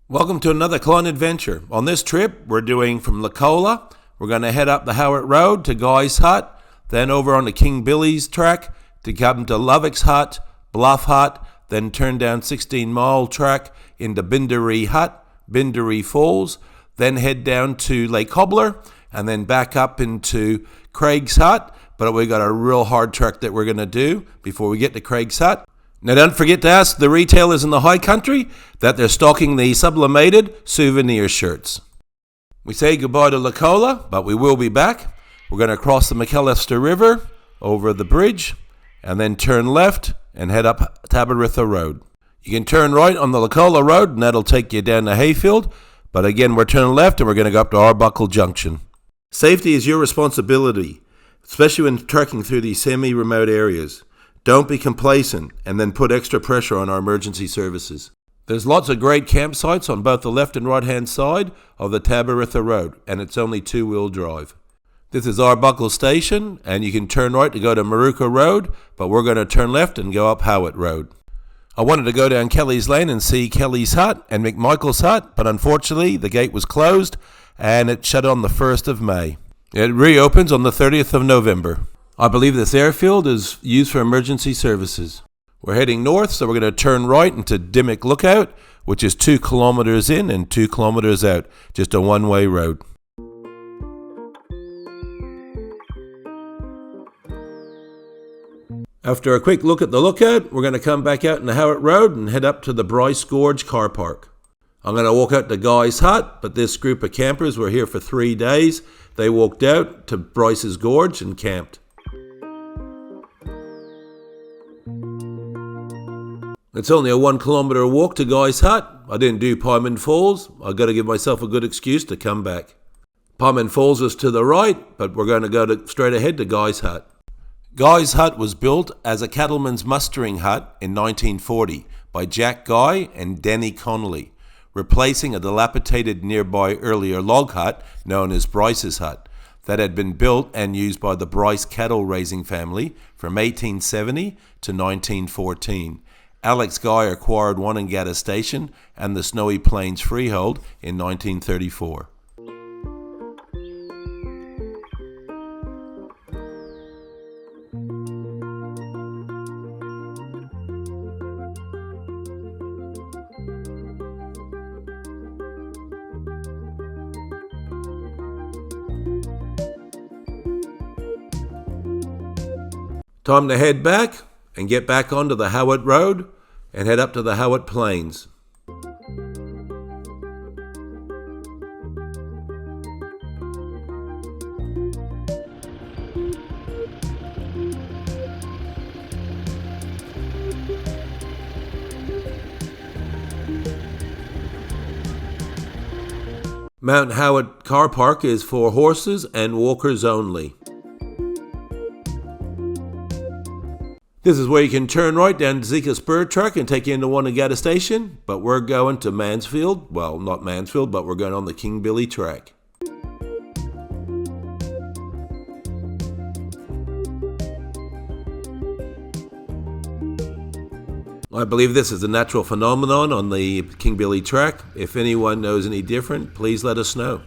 Welcome to another Clone adventure. On this trip, we're doing from Licola. We're going to head up the Howitt Road to Guy's Hut, then over on the King Billy's track to come to Lovicks Hut, Bluff Hut, then turn down 16-mile track into Bindaree Hut, Bindaree Falls, then head down to Lake Cobbler, and then back up into Craig's Hut. But we've got a real hard trek that we're going to do before we get to Craig's Hut. Now, don't forget to ask the retailers in the high country that they're stocking the sublimated souvenir shirts. We say goodbye to Licola, but we will be back. We're going to cross the McAllister River over the bridge and then turn left and head up Taboritha Road. You can turn right on the Licola Road and that'll take you down to Hayfield. But again, we're turning left and we're going to go up to Arbuncle Junction. Safety is your responsibility, especially when trekking through these semi-remote areas. Don't be complacent and then put extra pressure on our emergency services. There's lots of great campsites on both the left and right hand side of the Taboritha Road, and it's only two-wheel drive. This is Arbuncle Station, and you can turn right to go to Maruka Road, but we're going to turn left and go up Howitt Road. I wanted to go down Kelly's Lane and see Kelly's Hut and McMichael's Hut, but unfortunately the gate was closed and it shut on the 1st of May. It reopens on the 30th of November. I believe this airfield is used for emergency services. We're heading north, so we're going to turn right into Dimmock Lookout, which is 2 kilometers in and 2 kilometers out, just a one-way road. After a quick look at the lookout, we're going to come back out in the Howitt Road and head up to the Bryce Gorge car park. I'm going to walk out to Guy's Hut, but this group of campers were here for 3 days. They walked out to Bryce's Gorge and camped. It's only a 1 kilometer walk to Guy's Hut. I didn't do Pieman Falls. I've got to give myself a good excuse to come back. Pieman Falls is to the right, but we're going to go straight ahead to Guy's Hut. Guy's Hut was built as a cattleman's mustering hut in 1940 by Jack Guy and Denny Connolly, replacing a dilapidated nearby earlier log hut known as Bryce's Hut that had been built and used by the Bryce cattle raising family from 1870 to 1914. Alex Guy acquired Wanangata Station and the Snowy Plains Freehold in 1934. Time to head back and get back onto the Howitt Road and head up to the Howitt Plains. Mount Howitt Car Park is for horses and walkers only. This is where you can turn right down to Zika Spur Track and take you into Wanangata Station, but we're going to Mansfield. Well, not Mansfield, but we're going on the King Billy track. I believe this is a natural phenomenon on the King Billy track. If anyone knows any different, please let us know.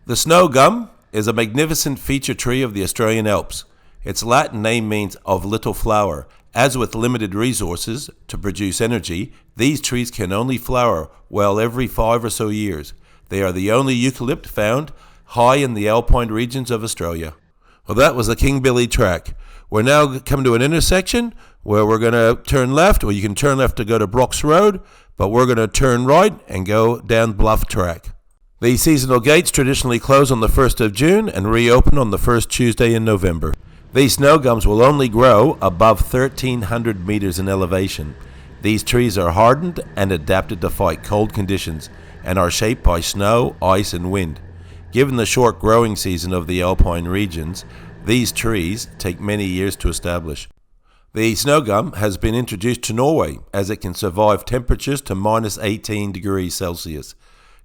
The Snowgum is a magnificent feature tree of the Australian Alps. Its Latin name means of little flower. As with limited resources to produce energy, these trees can only flower well every 5 or so years. They are the only eucalypt found high in the alpine regions of Australia. Well, that was the King Billy track. We're now coming to an intersection where we're going to turn left, or you can turn left to go to Brooks Road, but we're going to turn right and go down Bluff track. The seasonal gates traditionally close on the 1st of June and reopen on the first Tuesday in November. These snowgums will only grow above 1,300 meters in elevation. These trees are hardened and adapted to fight cold conditions and are shaped by snow, ice, and wind. Given the short growing season of the alpine regions, these trees take many years to establish. The snowgum has been introduced to Norway as it can survive temperatures to minus 18 degrees Celsius.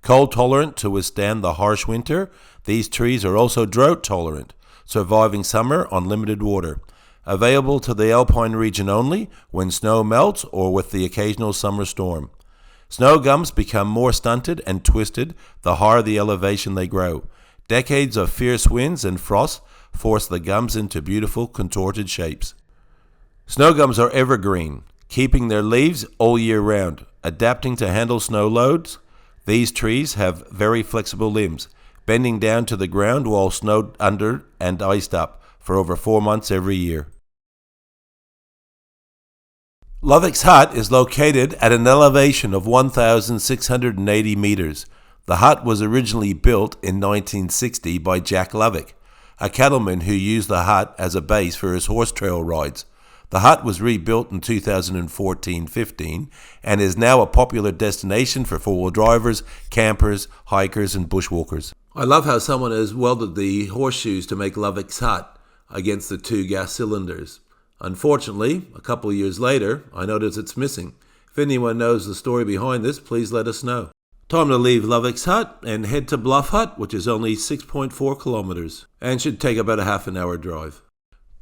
Cold tolerant to withstand the harsh winter, these trees are also drought tolerant, surviving summer on limited water. Available to the alpine region only when snow melts or with the occasional summer storm. Snowgums become more stunted and twisted the higher the elevation they grow. Decades of fierce winds and frost force the gums into beautiful contorted shapes. Snowgums are evergreen, keeping their leaves all year round, adapting to handle snow loads. These trees have very flexible limbs, bending down to the ground while snowed under and iced up for over 4 months every year. Lovicks Hut is located at an elevation of 1,680 meters. The hut was originally built in 1960 by Jack Lovick, a cattleman who used the hut as a base for his horse trail rides. The hut was rebuilt in 2014-15 and is now a popular destination for four-wheel drivers, campers, hikers, and bushwalkers. I love how someone has welded the horseshoes to make Lovicks Hut against the 2 gas cylinders. Unfortunately, a couple of years later, I noticed it's missing. If anyone knows the story behind this, please let us know. Time to leave Lovicks Hut and head to Bluff Hut, which is only 6.4 kilometers and should take about a half an hour drive.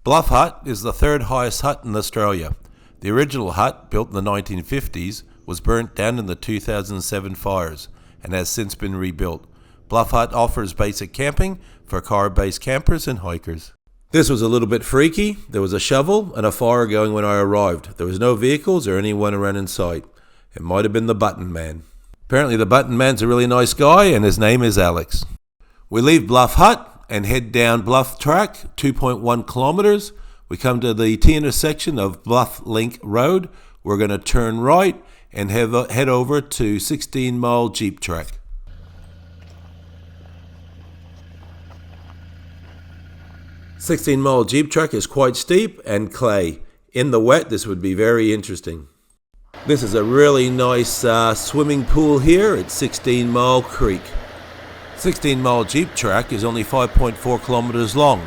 Bluff Hut is the 3rd highest hut in Australia. The original hut, built in the 1950s, was burnt down in the 2007 fires and has since been rebuilt. Bluff Hut offers basic camping for car-based campers and hikers. This was a little bit freaky. There was a shovel and a fire going when I arrived. There was no vehicles or anyone around in sight. It might have been the Button Man. Apparently the Button Man's a really nice guy and his name is Alex. We leave Bluff Hut and head down Bluff Track, 2.1 kilometers. We come to the T-intersection of Bluff Link Road. We're going to turn right and head over to 16 Mile Jeep Track. 16 Mile Jeep Track is quite steep and clay. In the wet, this would be very interesting. This is a really nice swimming pool here at 16 Mile Creek. 16 Mile Jeep Track is only 5.4 kilometers long.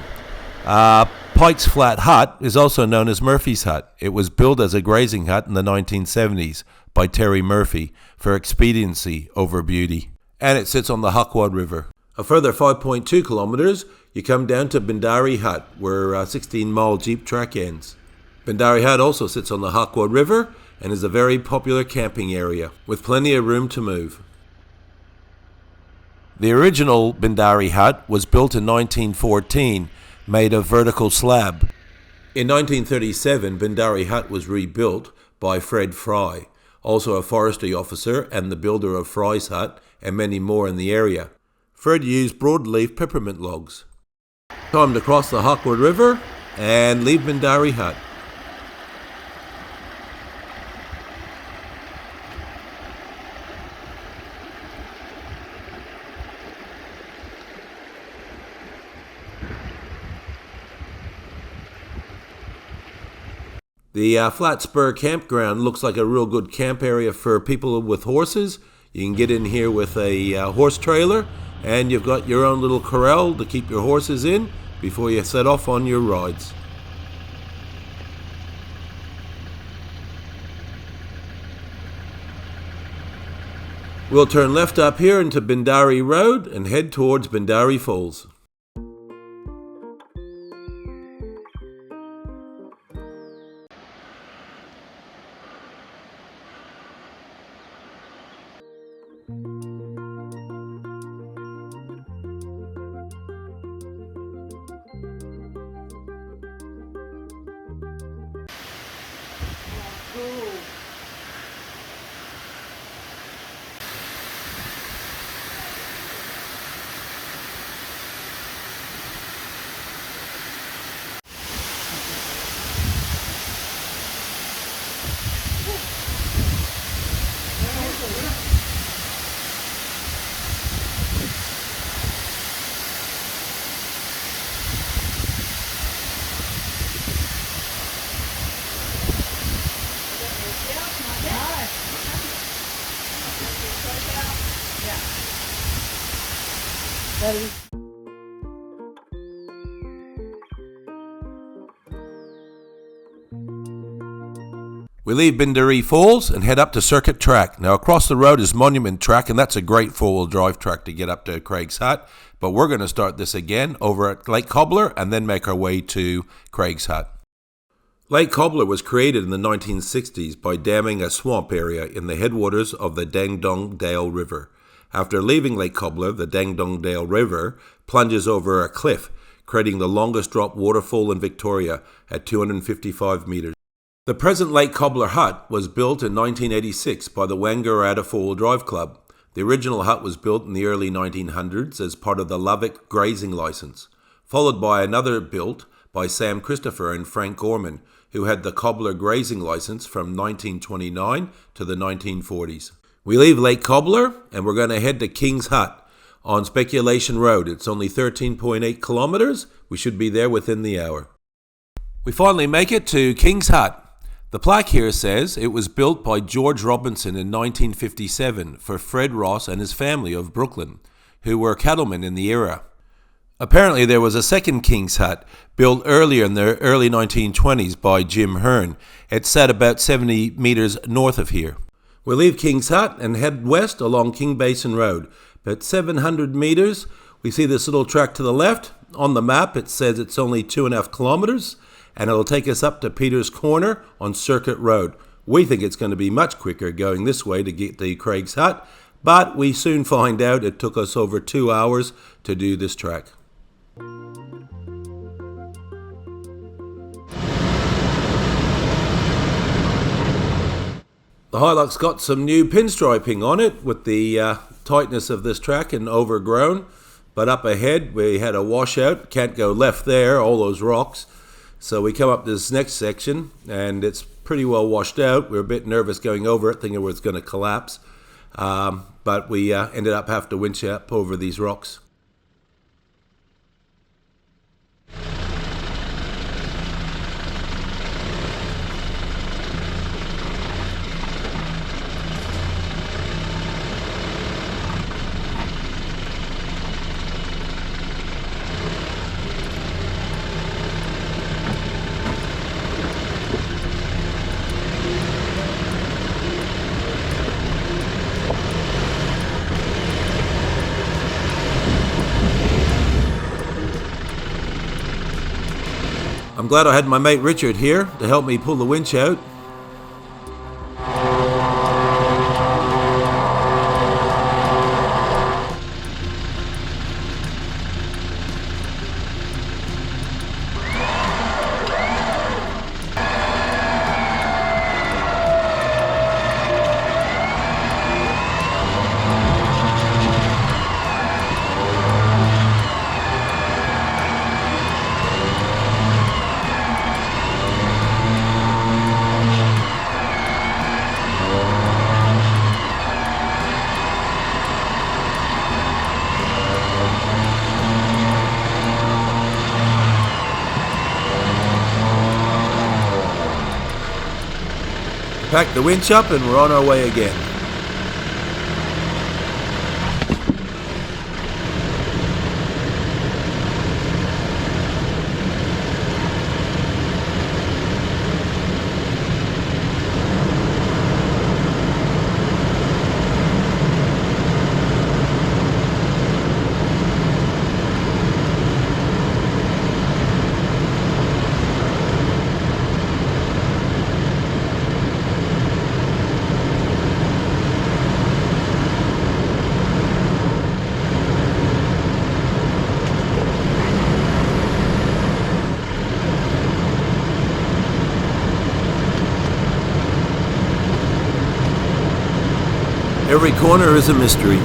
Pikes Flat Hut is also known as Murphy's Hut. It was built as a grazing hut in the 1970s by Terry Murphy for expediency over beauty. And it sits on the Howqua River. A further 5.2 kilometers, you come down to Bindaree Hut, where 16 Mile Jeep Track ends. Bindaree Hut also sits on the Howqua River and is a very popular camping area with plenty of room to move. The original Bindaree Hut was built in 1914, made of vertical slab. In 1937, Bindaree Hut was rebuilt by Fred Fry, also a forestry officer and the builder of Fry's Hut and many more in the area. Fred used broadleaf peppermint logs. Time to cross the Howqua River and leave Bindaree Hut. The Flat Spur Campground looks like a real good camp area for people with horses. You can get in here with a horse trailer, and you've got your own little corral to keep your horses in before you set off on your rides. We'll turn left up here into Bindaree Road and head towards Bindaree Falls. Ready? We leave Bindaree Falls and head up to Circuit Track. Now across the road is Monument Track, and that's a great four-wheel drive track to get up to Craig's Hut. But we're going to start this again over at Lake Cobbler and then make our way to Craig's Hut. Lake Cobbler was created in the 1960s by damming a swamp area in the headwaters of the Dangdong Dale River. After leaving Lake Cobbler, the Dangdong Dale River plunges over a cliff, creating the longest drop waterfall in Victoria at 255 metres. The present Lake Cobbler Hut was built in 1986 by the Wangaratta Four-Wheel Drive Club. The original hut was built in the early 1900s as part of the Lovicks grazing licence, followed by another built by Sam Christopher and Frank Gorman, who had the Cobbler grazing licence from 1929 to the 1940s. We leave Lake Cobbler and we're going to head to King's Hut on Speculation Road. It's only 13.8 kilometres. We should be there within the hour. We finally make it to King's Hut. The plaque here says it was built by George Robinson in 1957 for Fred Ross and his family of Brooklyn, who were cattlemen in the era. Apparently there was a second King's Hut built earlier in the early 1920s by Jim Hearn. It sat about 70 metres north of here. We leave King's Hut and head west along King Basin Road. About 700 metres, we see this little track to the left. On the map it says it's only 2.5 kilometres. And it'll take us up to Peter's Corner on Circuit Road. We think it's going to be much quicker going this way to get to Craig's Hut, but we soon find out it took us over 2 hours to do this track. The Hilux's got some new pinstriping on it with the tightness of this track and overgrown, but up ahead we had a washout, can't go left there, all those rocks. So we come up to this next section, and it's pretty well washed out. We were a bit nervous going over it, thinking it was going to collapse. But we ended up having to winch up over these rocks. I'm glad I had my mate Richard here to help me pull the winch out. Pack the winch up and we're on our way again. Every corner is a mystery.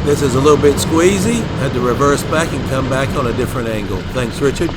This is a little bit squeezy. Had to reverse back and come back on a different angle. Thanks, Richard.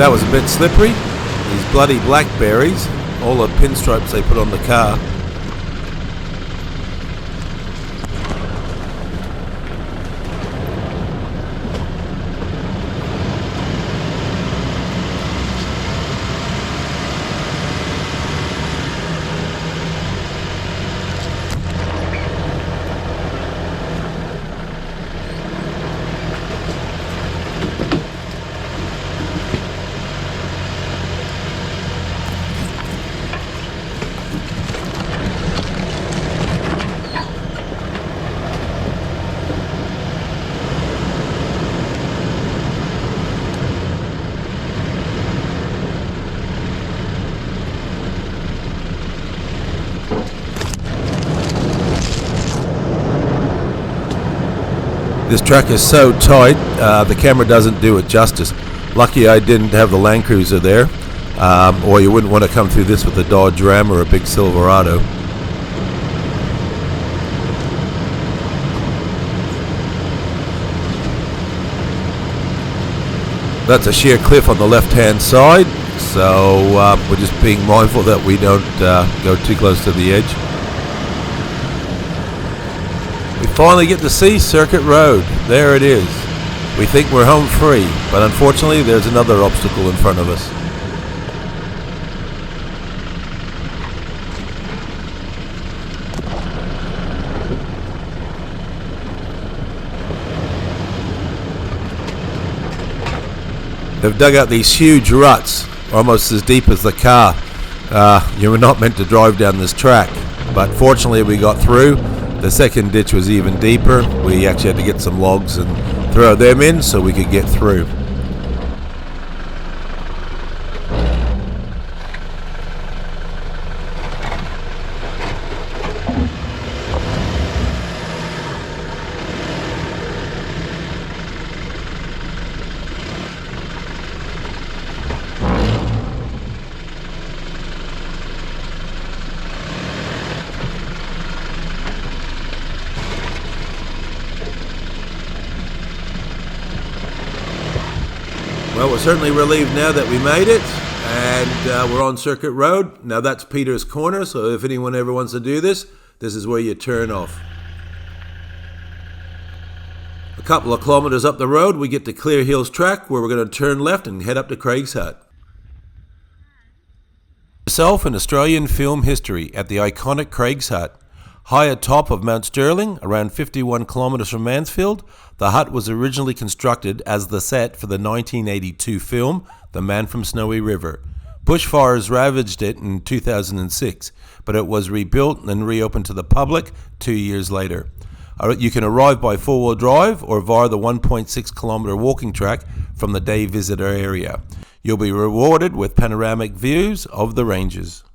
That was a bit slippery. These bloody blackberries, all the pinstripes they put on the car. This track is so tight, the camera doesn't do it justice. Lucky I didn't have the Land Cruiser there, or you wouldn't want to come through this with a Dodge Ram or a big Silverado. That's a sheer cliff on the left-hand side, so we're just being mindful that we don't go too close to the edge. We finally get to see Circuit Road. There it is. We think we're home free, but unfortunately there's another obstacle in front of us. They've dug out these huge ruts, almost as deep as the car. You were not meant to drive down this track, but fortunately we got through. The second ditch was even deeper. We actually had to get some logs and throw them in so we could get through. Well, we're certainly relieved now that we made it, and we're on Circuit Road. Now that's Peter's Corner, so if anyone ever wants to do this, this is where you turn off. A couple of kilometers up the road, we get to Clear Hills Track, where we're going to turn left and head up to Craig's Hut. Yourself in Australian film history at the iconic Craig's Hut. High atop of Mount Sterling, around 51 kilometres from Mansfield, the hut was originally constructed as the set for the 1982 film The Man from Snowy River. Bushfires ravaged it in 2006, but it was rebuilt and reopened to the public 2 years later. You can arrive by four-wheel drive or via the 1.6 kilometre walking track from the day visitor area. You'll be rewarded with panoramic views of the ranges.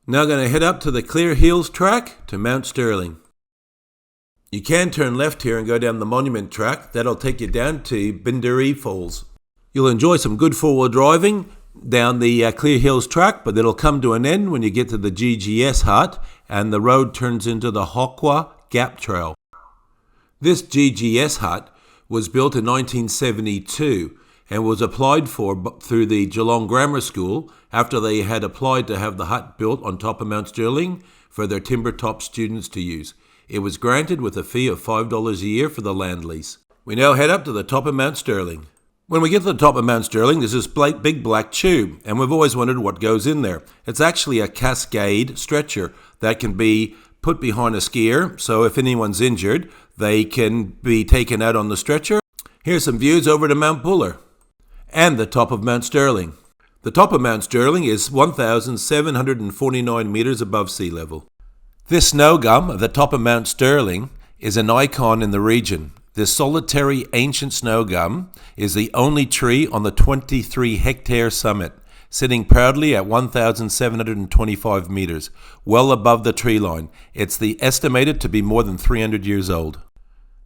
Now going to head up to the Clear Hills track to Mount Sterling. You can turn left here and go down the Monument track. That'll take you down to Bindaree Falls. You'll enjoy some good four-wheel driving, down the Clear Hills track, but it'll come to an end when you get to the GGS hut and the road turns into the Howqua Gap Trail. This GGS hut was built in 1972 and was applied for through the Geelong Grammar School after they had applied to have the hut built on top of Mount Sterling for their timber top students to use. It was granted with a fee of $5 a year for the land lease. We now head up to the top of Mount Sterling. When we get to the top of Mount Sterling, there's this big black tube, and we've always wondered what goes in there. It's actually a Cascade stretcher that can be put behind a skier, so if anyone's injured, they can be taken out on the stretcher. Here's some views over to Mount Buller and the top of Mount Sterling. The top of Mount Sterling is 1,749 meters above sea level. This Snowgum at the top of Mount Sterling is an icon in the region. This solitary ancient Snowgum is the only tree on the 23-hectare summit, sitting proudly at 1,725 meters, well above the tree line. It's estimated to be more than 300 years old.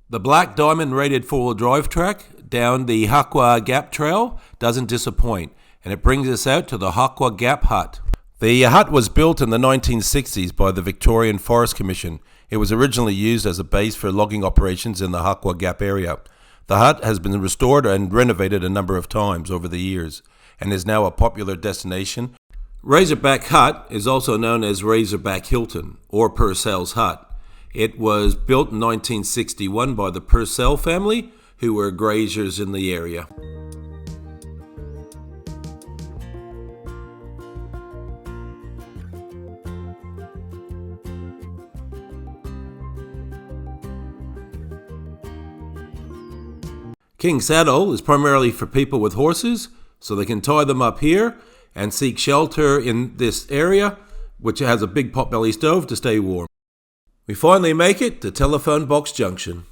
The Black Diamond rated four-wheel drive track down the Howqua Gap Trail doesn't disappoint, and it brings us out to the Howqua Gap Hut. The hut was built in the 1960s by the Victorian Forest Commission. It was originally used as a base for logging operations in the Howqua Gap area. The hut has been restored and renovated a number of times over the years and is now a popular destination. Razorback Hut is also known as Razorback Hilton or Purcell's Hut. It was built in 1961 by the Purcell family, who were graziers in the area. King Saddle is primarily for people with horses, so they can tie them up here and seek shelter in this area, which has a big potbelly stove to stay warm. We finally make it to Telephone Box Junction.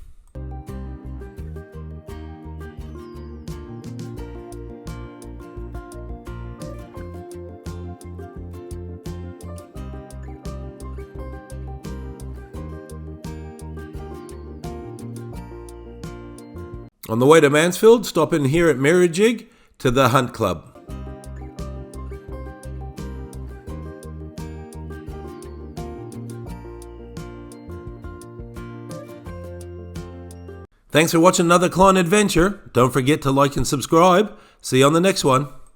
On the way to Mansfield, stop in here at Mirrajig to the Hunt Club. Thanks for watching another Klein adventure. Don't forget to like and subscribe. See you on the next one.